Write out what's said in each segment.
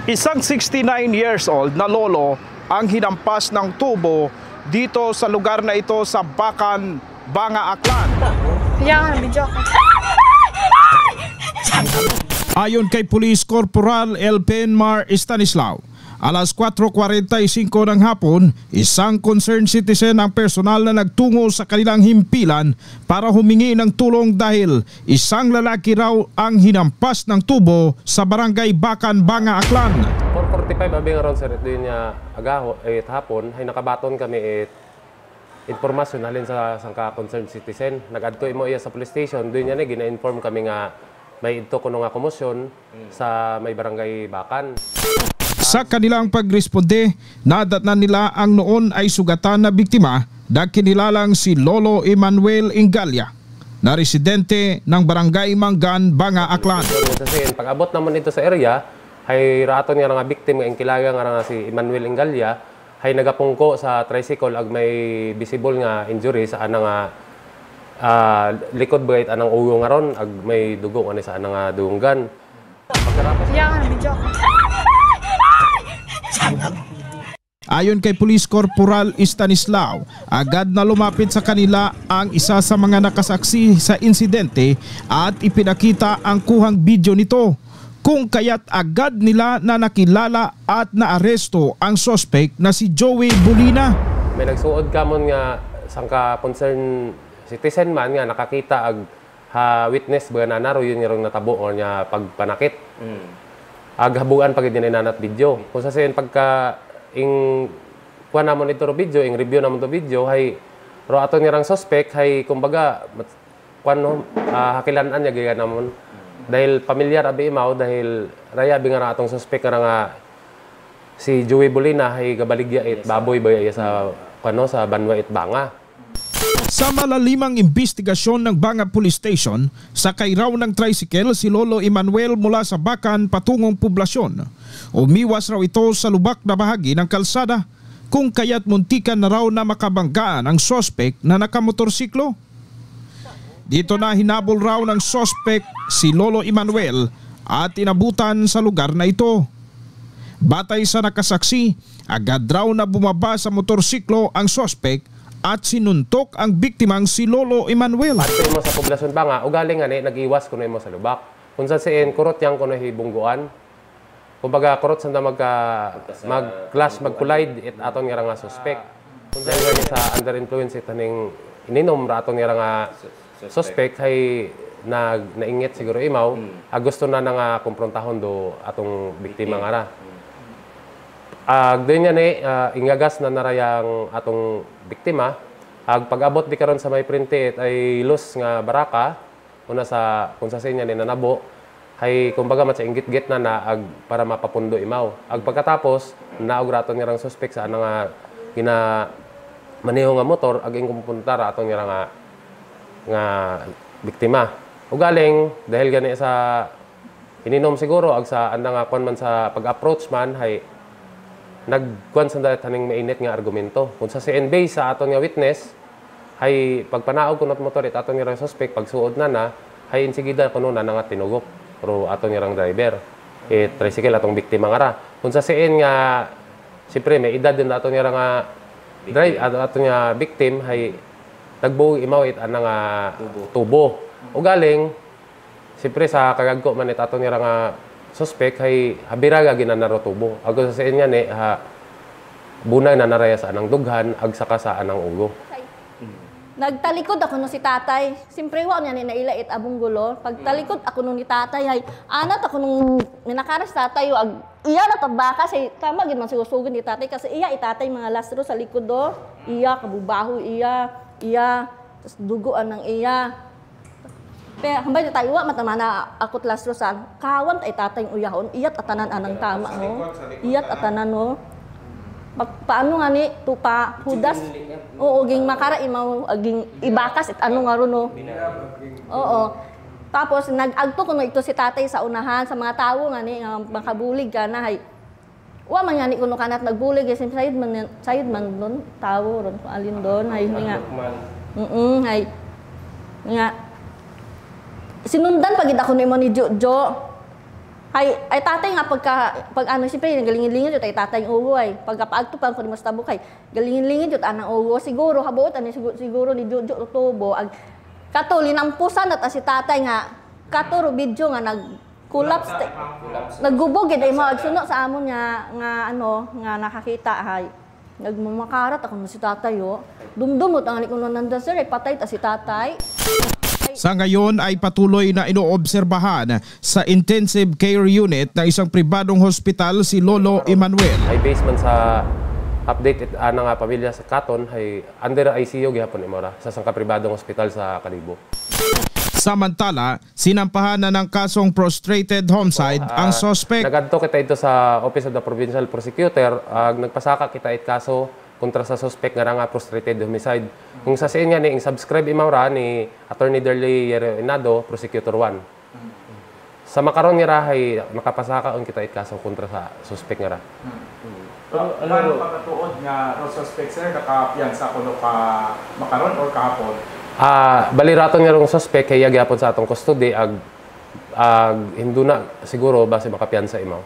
Isang 69 years old na lolo ang hinampas ng tubo dito sa lugar na ito sa Bacan, Banga, Aklan. Ayon kay Police Corporal Elpenmar Stanislao, alas 4:45 ng hapon, isang concerned citizen ang personal na nagtungo sa kanilang himpilan para humingi ng tulong dahil isang lalaki raw ang hinampas ng tubo sa barangay Bacan, Banga, Aklan. 4:45 abing around sir, doon niya agaho, hapon, ay nakabaton kami informasyon halin sa sangka concerned citizen. Nag-adto imo iya sa police station, doon niya gina-inform kami nga may ito kuno nga komosyon sa may barangay Bacan. Sa kanilang pagresponde, nadatnan nila ang noon ay sugatan na biktima na kinilalang si Lolo Emmanuel Ingalya, na residente ng barangay Manggan, Banga, Aklan. Kasi pag-abot naman ito sa area, ay raton nga nga biktima nga kilaga nga si Emmanuel Ingalya, ay nagapungko sa tricycle ag may visible nga injury sa anang likod bagay anang uyo nga ron ag may dugo ani sa anang dunggan. Ayon kay Police Corporal Stanislao, agad na lumapit sa kanila ang isa sa mga nakasaksi sa insidente at ipinakita ang kuhang video nito, kung kaya't agad nila na nakilala at naaresto ang suspect na si Joey Bolina. May nagsuod kamon nga sangka concern citizen man nga nakakita ag witness baga nanaro yun nga natabo or nya pagpanakit. Aghabuan pag din nanat video. Kung sa sayin pagka kuha namon ito video, review namon to video, hay ro ato nirang suspect, hay kumbaga, hakilanan niya gaya namon. Dahil pamilyar abi imaw, dahil raya abi nga atong suspect nga si Joey Bolina, hay gabaligya baboy ba sa sa Banwa Banga. Sa malalimang investigasyon ng Banga Police Station, sakay raw ng tricycle si Lolo Emmanuel mula sa Bacan patungong poblasyon. Umiwas raw ito sa lubak na bahagi ng kalsada, kung kaya't muntikan na raw na makabanggaan ang suspect na nakamotorsiklo. Dito na hinabol raw ng suspect si Lolo Emmanuel at inabutan sa lugar na ito. Batay sa nakasaksi, agad raw na bumaba sa motorsiklo ang suspect at sinuntok ang biktimang si Lolo Emmanuel. At mo sa poblasyon ba nga, ugaling nga nag-iwas kuno mo sa lubak. Kung sa siin, kurot yang kuno hibungguan. Kumbaga, kurot sanda mag-clash, mag-collide, aton nga nga suspect. Kung dahil nga sa under influence, itaning ininom aton nga nga suspect, ay naingit siguro imaw, gusto na nga kumprontahon do atong biktima nga ra. Doon niya ingagas na narayang atong biktima. Pag-abot di karon sa may printed ay los nga baraka una sa kung sa niya ni nanabo ay kumbaga matsa inggit-git na para mapapundo imaw. Pagkatapos naog raton nga suspect sa nga gina maneho nga motor aging kumpunta ra aton nga biktima. Ugaling dahil gani sa ininom siguro sa nga kon man sa pag-approach man hay nagkuan sa taning mainit nga argumento. Kung sa CNB sa aton nga witness, ay pagpanaog kunot motor aton nga suspect, pagsuod na, ay insigida kuno na nga tinugok. Pero aton nga driver, tricycle atong biktima nga ra. Kung sa CN nga, siyempre may edad din aton nga drive, aton nga victim, ay nagbuo imaw nga tubo. O galing, siyempre sa kagagko man aton nga suspect ay habiraga ginanaro tubo. Ako sa inyo ni bunay na naraya sa anang dughan ag saka sa anang ugo. Nagtalikod ako no si tatay. Siyempre wa niya ni nailait abong gulo. Pagtalikod ako no ni tatay ay anat ako nung ninakaras tatay ag iya na tabaka say tama gid man sigusugod ni tatay kasi iya itatay mga lastro sa likod do. Iya kabubaho iya tas dugoan ng iya. Pero hambay tayo wa matamana akot lastrosan kawan tay tatay uyahon iyat atanan anang tama no iyat atanan no paano nga ni tupa hudas oo ging makara imaw aging ibakas it ano nga ron no oo tapos nag-agto kuno ito si tatay sa unahan sa mga tawo nga ni makabulig ka na hay wa man nga ni kuno kanat nagbulig sayid man don tawo ron alin don hay nga hay nga sinundan pagid ako nimo ni Jojo. Ay tatay nga pag ano siyempre galingin-lingin jud ay tatay yung ugo ay pagkapaagto pa ko ni mas tabok ay galingin-lingin jud anang ugo siguro habuot ani siguro ni Jojo Tubo ag kato linampusan at si tatay nga kato video nga nag-collapse naggubog gid ay mao suno sa amon nga ano nga nakakita ay nagmamakarat ako si tatay dumdumot ang ko nandan sir ay patay ta si tatay. Sa ngayon ay patuloy na inoobserbahan sa intensive care unit na isang pribadong hospital si Lolo Emmanuel. Ay based man sa update nga pamilya sa Katon ay under ICU gihapon imora sa isang pribadong hospital sa Kalibo. Samantala, sinampahan na ng kasong prostrated homicide ang suspect. Nagadto kita ito sa Office of the Provincial Prosecutor, nagpasaka kita it kaso kontra sa suspect nga prostrated homicide. Kung sa siya ni subscribe imawra ni Attorney Derly Inado, Prosecutor 1. Sa makaron nga rahay makapasaka on kita it kaso kontra sa suspect nga ra. Pero ano pagkatuod nga suspect sir nakapiyansa kuno ka makaron or kahapon? Baliraton nga rong suspect kay gyapon sa atong custody ag hindo na siguro base makapiyansa imaw.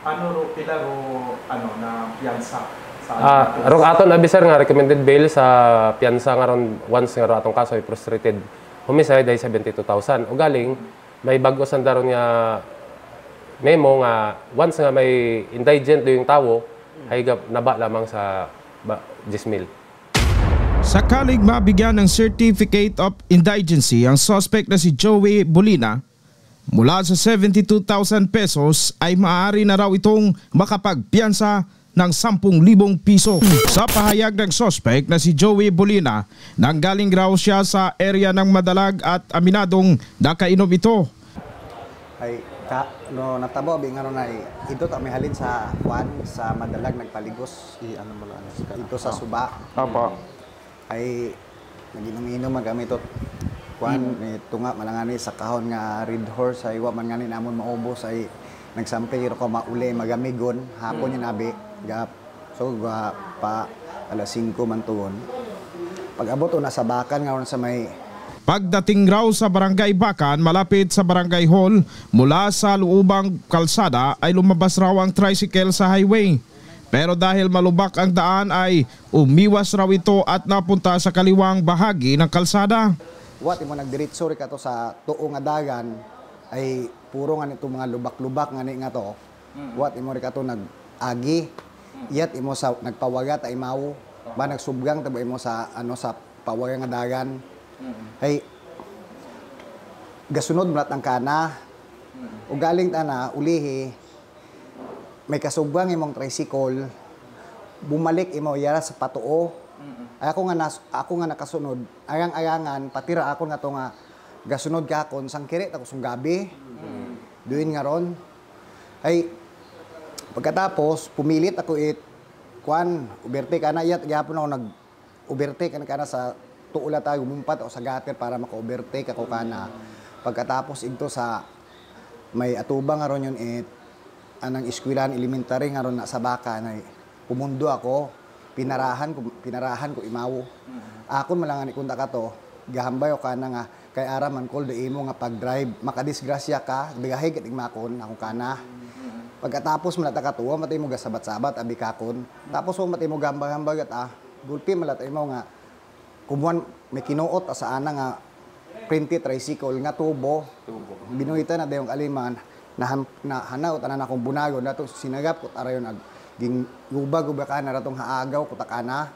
Ano ro pila ro ano na piyansa? Rong aton officer nga recommended bail sa piyansa nga ron once nga ro atong kaso ay prostrated homicide ay 72,000. O galing may bag-o sandaron nga memo nga once nga may indigent do yung tawo ay naba lamang sa 10,000. Sakaling mabigyan ng Certificate of Indigency ang suspect na si Joey Bolina, mula sa 72,000 pesos ay maaari na raw itong makapagpiyansa ng 10,000 piso. Sa pahayag ng suspect na si Joey Bolina, nanggaling raw siya sa area ng Madalag at aminadong nakainom ito. Ay no natabo bi nga na ito ta may halin sa Juan sa Madalag nagpaligos ano mo lang ito sa Suba. Apo. Ay naginom-inom magamit ito Juan tunga malangani sa kahon nga Red Horse ay wa man ngani namon maubos ay nagsampiro ko mauli magamigon hapon yung abi gap so pa alas 5 man tuon pag-abot o nasa Bakan nga sa may pagdating raw sa Barangay Bakan malapit sa Barangay Hall mula sa luubang kalsada ay lumabas raw ang tricycle sa highway pero dahil malubak ang daan ay umiwas raw ito at napunta sa kaliwang bahagi ng kalsada. What imo nagdiretso ri kato sa tuo nga dagan ay puro nga nito mga lubak-lubak nga ni nga to. What imo ri kato nag-agi iyat imo sa nagpawagat ay mawo ba nagsubgang tabo imo sa ano sa pawagang nga dagan. Ay gasunod mulat ang kana. Ug galing tana ulihi may kasubgang imong tricycle bumalik imo yara sa patuo. Ay ako nga nakasunod ayang-ayangan patira ako nga to nga gasunod kakon sangkiri ako sung gabi. Duin nga ron. Ay pagkatapos pumilit ako uberte kana iyat gyapon ako nag-uberte kana sa tuula tayo gumumpat o sa gutter para maka-overtake ako kana. Pagkatapos ito sa may atubang nga ron yun anang eskwelahan elementary nga ron na sa Bakan ay pumundo ako pinarahan ko imawo. Akon malangan ikunta ka to gahambay o kana nga kay araman kol do imo nga pag-drive makadisgrasya ka bigahay ket igmakon ako kana. Pagkatapos malata ka tuwa matay mo gasabat-sabat abi kakon. Tapos matay mo gambag-gambag at gulpi malata mo nga kumuan may kinuot sa ana nga printed tricycle nga tubo. Binuhitan na dayong aliman na hanaw tanan akong bunagon nato sinagap ko tarayon ag ging gubag ka na ratong haagaw ko takana.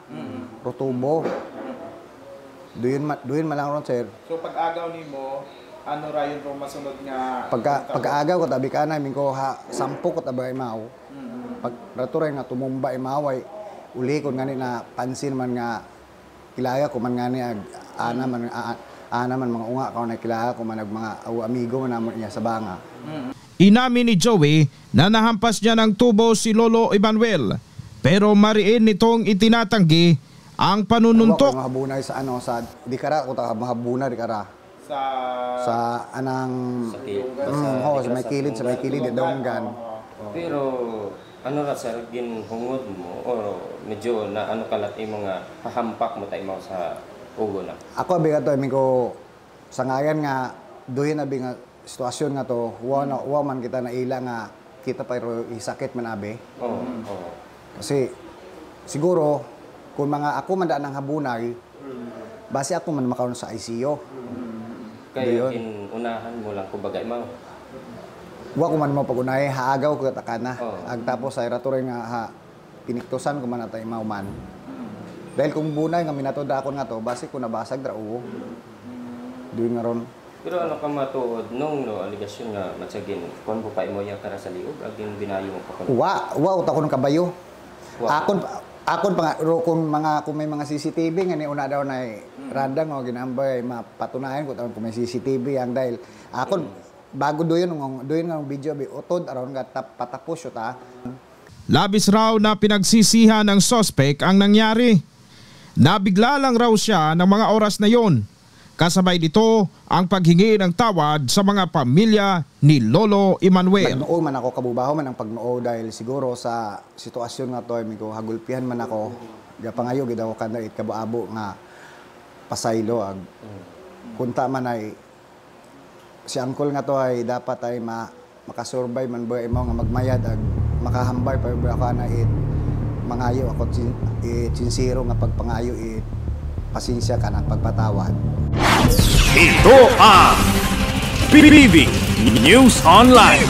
Rotubo. Duyon man lang ron sir. So pag-agaw nimo ano ra yun kung masunod nga pagkaagaw ko tabi kana min ko sampo ko tabi imaw. Pag rato ray nga tumumba imaw ay uli kon ngani na pansin man nga kilaya ko man ngani ag ana man mga unga ka na kilaya ko man ag mga amigo man namon niya sa banga. Inamin ni Joey na nahampas niya ng tubo si Lolo Emmanuel pero mariin nitong itinatanggi ang panununtok. Ako mahabunay sa ano sa di kara ko ta mahabuna di kara sa anang sa may kilid di donggan. Pero ano ra sir ginhungod mo o medyo na ano kalat imo nga hahampak mo ta imo sa ugo na. Ako abi ato mi ko sa ngayan nga duhin abi nga sitwasyon nga to, wa man kita naila nga kita pero isakit man abi. Oo. Kasi siguro kung mga ako man daan ng habunay, base ako man makaroon sa ICU. Kaya unahan mo lang kung bagay mo. Wa ko man mo pagunay, haagaw ko katakana. Oo. Ag tapos sa iratuloy nga piniktusan ko man natay mauman. Dahil kung bunay nga minatoda ako nga to, base ko nabasag dra uwo. Duin nga ron. Pero ano ka matuod nung aligasyon nga matsagin kung po pa imo yang kara sa liog agin binayo mo pa kuno. Wa uta ko ng kabayo. Wa. Akon pa kung may mga CCTV nga ni una daw na randang o ginambay mapatunayan ko kung may CCTV ang dahil akon bago doon nga video bi utod aron nga patapos yo ta. Labis raw na pinagsisihan ng suspect ang nangyari. Nabigla lang raw siya ng mga oras na yon. Kasabay dito ang paghingi ng tawad sa mga pamilya ni Lolo Emmanuel. Nagnuo man ako, kabubaho man ang pagnuo dahil siguro sa sitwasyon nga to ay ko hagulpihan man ako. Gapangayo gid ako kanang kabuabo nga pasaylo ag kunta man ay si uncle nga to ay dapat ay makasurvive man ba imo nga magmayad ag makahambay pa ba na mangayo ako sincero nga pagpangayo pasensya ka na pagpatawad. Ito ang PBB News Online.